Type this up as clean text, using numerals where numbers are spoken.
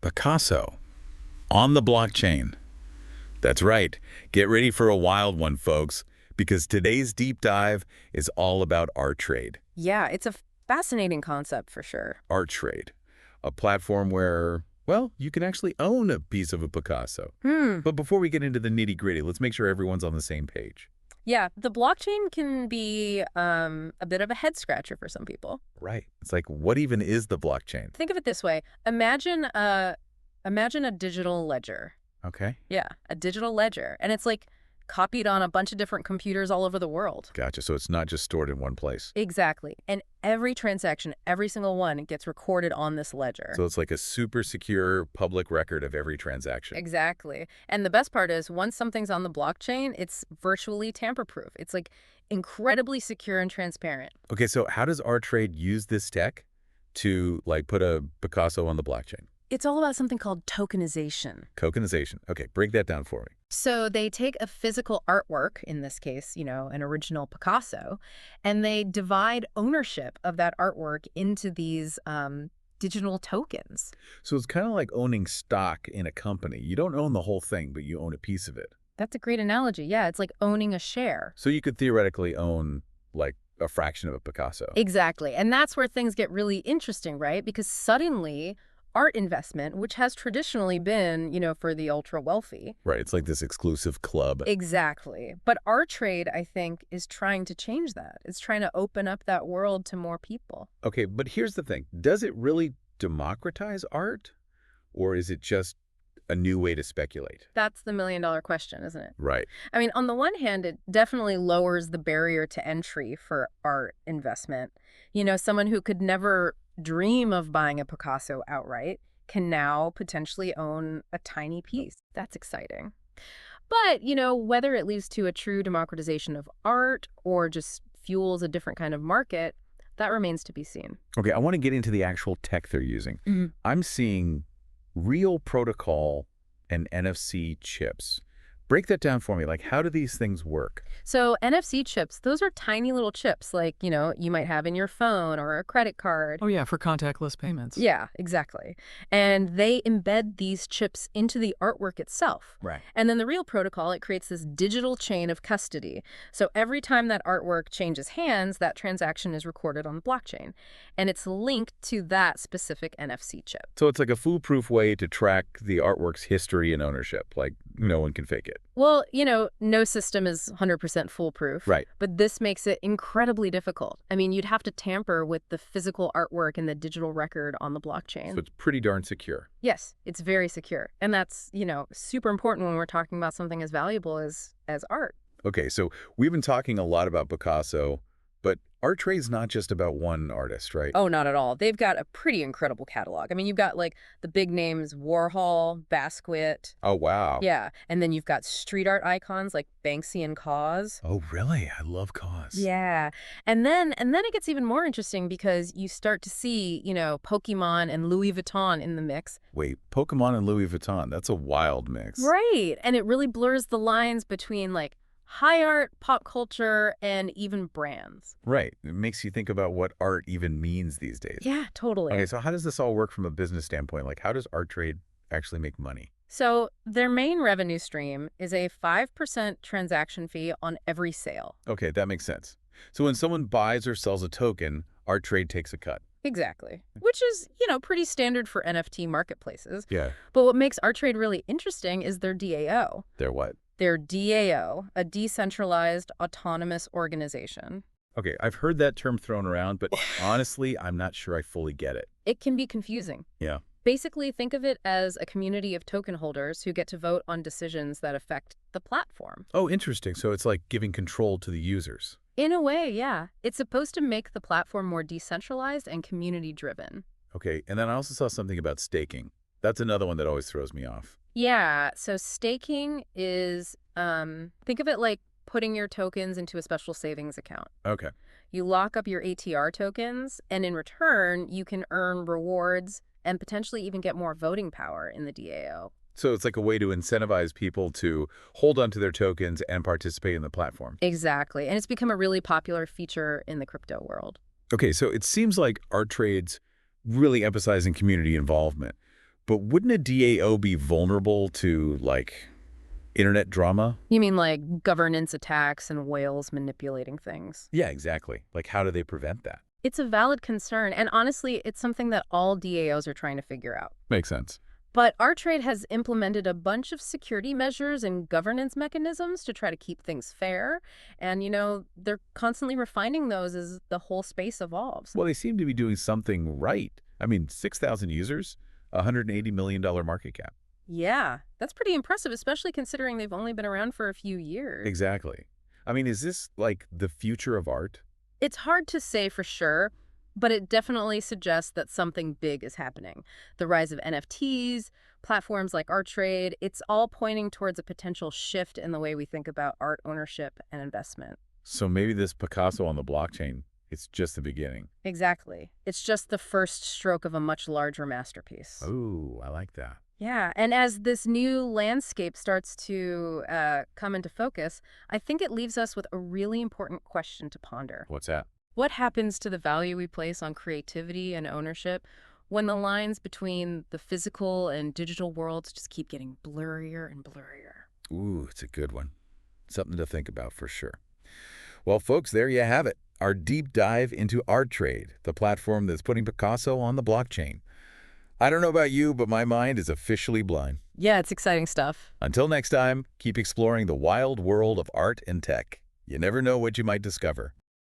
Picasso on the blockchain. That's right. Get ready for a wild one, folks, because today's deep dive is all about Artrade. Yeah, it's a fascinating concept for sure. Artrade, a platform where, well, you can actually own a piece of a Picasso. Hmm. But before we get into the nitty-gritty, let's make sure everyone's on the same page. Yeah, the blockchain can be a bit of a head scratcher for some people. Right. It's like, what even is the blockchain? Think of it this way. Imagine a digital ledger. Okay. Yeah, a digital ledger. And it's like copied on a bunch of different computers all over the world. Gotcha. So it's not just stored in one place. Exactly. And every transaction, every single one gets recorded on this ledger. So it's like a super secure public record of every transaction. Exactly. And the best part is once something's on the blockchain, it's virtually tamper-proof. It's like incredibly secure and transparent. Okay, so how does Artrade use this tech to like put a Picasso on the blockchain? It's all about something called tokenization. Tokenization. Okay, break that down for me. So they take a physical artwork, in this case, an original Picasso, and they divide ownership of that artwork into these digital tokens. So it's kind of like owning stock in a company. You don't own the whole thing, but you own a piece of it. That's a great analogy. Yeah, it's like owning a share. So you could theoretically own like a fraction of a Picasso. Exactly. And that's where things get really interesting, right? Because suddenly art investment, which has traditionally been, for the ultra wealthy. Right, it's like this exclusive club. Exactly. But Artrade, I think, is trying to change that. It's trying to open up that world to more people. Okay, but here's the thing. Does it really democratize art? Or is it just a new way to speculate? That's the million-dollar question, isn't it? Right. I mean, on the one hand, it definitely lowers the barrier to entry for art investment. Someone who could never dream of buying a Picasso outright can now potentially own a tiny piece. That's exciting. But, whether it leads to a true democratization of art or just fuels a different kind of market, that remains to be seen. Okay, I want to get into the actual tech they're using. I'm seeing real protocol and NFC chips. Break that down for me. Like, how do these things work? So NFC chips, those are tiny little chips like, you might have in your phone or a credit card. Oh, yeah, for contactless payments. Yeah, exactly. And they embed these chips into the artwork itself. Right. And then the real protocol, it creates this digital chain of custody. So every time that artwork changes hands, that transaction is recorded on the blockchain. And it's linked to that specific NFC chip. So it's like a foolproof way to track the artwork's history and ownership. Like, no one can fake it. Well, no system is 100% foolproof. Right. But this makes it incredibly difficult. I mean, you'd have to tamper with the physical artwork and the digital record on the blockchain. So it's pretty darn secure. Yes, it's very secure. And that's, super important when we're talking about something as valuable as art. Okay, so we've been talking a lot about Picasso, but Artrade's not just about one artist, right? Oh, not at all. They've got a pretty incredible catalog. I mean, you've got like the big names Warhol, Basquiat. Oh, wow. Yeah. And then you've got street art icons like Banksy and Kaws. Oh, really? I love Kaws. Yeah. And then it gets even more interesting because you start to see, Pokemon and Louis Vuitton in the mix. Wait, Pokemon and Louis Vuitton, that's a wild mix. Right. And it really blurs the lines between like high art, pop culture, and even brands. Right. It makes you think about what art even means these days. Yeah, totally. Okay, so how does this all work from a business standpoint? Like, how does Artrade actually make money? So their main revenue stream is a 5% transaction fee on every sale. Okay, that makes sense. So when someone buys or sells a token, Artrade takes a cut. Exactly. Which is, pretty standard for NFT marketplaces. Yeah. But what makes Artrade really interesting is their DAO. They're what? Their DAO, a decentralized autonomous organization. Okay, I've heard that term thrown around, but honestly, I'm not sure I fully get it. It can be confusing. Yeah. Basically, think of it as a community of token holders who get to vote on decisions that affect the platform. Oh, interesting. So it's like giving control to the users. In a way, yeah. It's supposed to make the platform more decentralized and community-driven. Okay, and then I also saw something about staking. That's another one that always throws me off. Yeah, so staking is, think of it like putting your tokens into a special savings account. Okay. You lock up your ATR tokens, and in return, you can earn rewards and potentially even get more voting power in the DAO. So it's like a way to incentivize people to hold onto their tokens and participate in the platform. Exactly, and it's become a really popular feature in the crypto world. Okay, so it seems like Artrade's really emphasizing community involvement. But wouldn't a DAO be vulnerable to, like, internet drama? You mean like governance attacks and whales manipulating things? Yeah, exactly. Like, how do they prevent that? It's a valid concern, and honestly, it's something that all DAOs are trying to figure out. Makes sense. But Artrade has implemented a bunch of security measures and governance mechanisms to try to keep things fair. And, they're constantly refining those as the whole space evolves. Well, they seem to be doing something right. I mean, 6,000 users, $180 million market cap. Yeah, that's pretty impressive, especially considering they've only been around for a few years. Exactly. I mean, is this like the future of art? It's hard to say for sure, but it definitely suggests that something big is happening. The rise of NFTs, platforms like Artrade, it's all pointing towards a potential shift in the way we think about art ownership and investment. So maybe this Picasso on the blockchain, it's just the beginning. Exactly. It's just the first stroke of a much larger masterpiece. Oh, I like that. Yeah, and as this new landscape starts to come into focus, I think it leaves us with a really important question to ponder. What's that? What happens to the value we place on creativity and ownership when the lines between the physical and digital worlds just keep getting blurrier and blurrier? Ooh, it's a good one. Something to think about for sure. Well, folks, there you have it. Our deep dive into Artrade, the platform that's putting Picasso on the blockchain. I don't know about you, but my mind is officially blind. Yeah, it's exciting stuff. Until next time, keep exploring the wild world of art and tech. You never know what you might discover.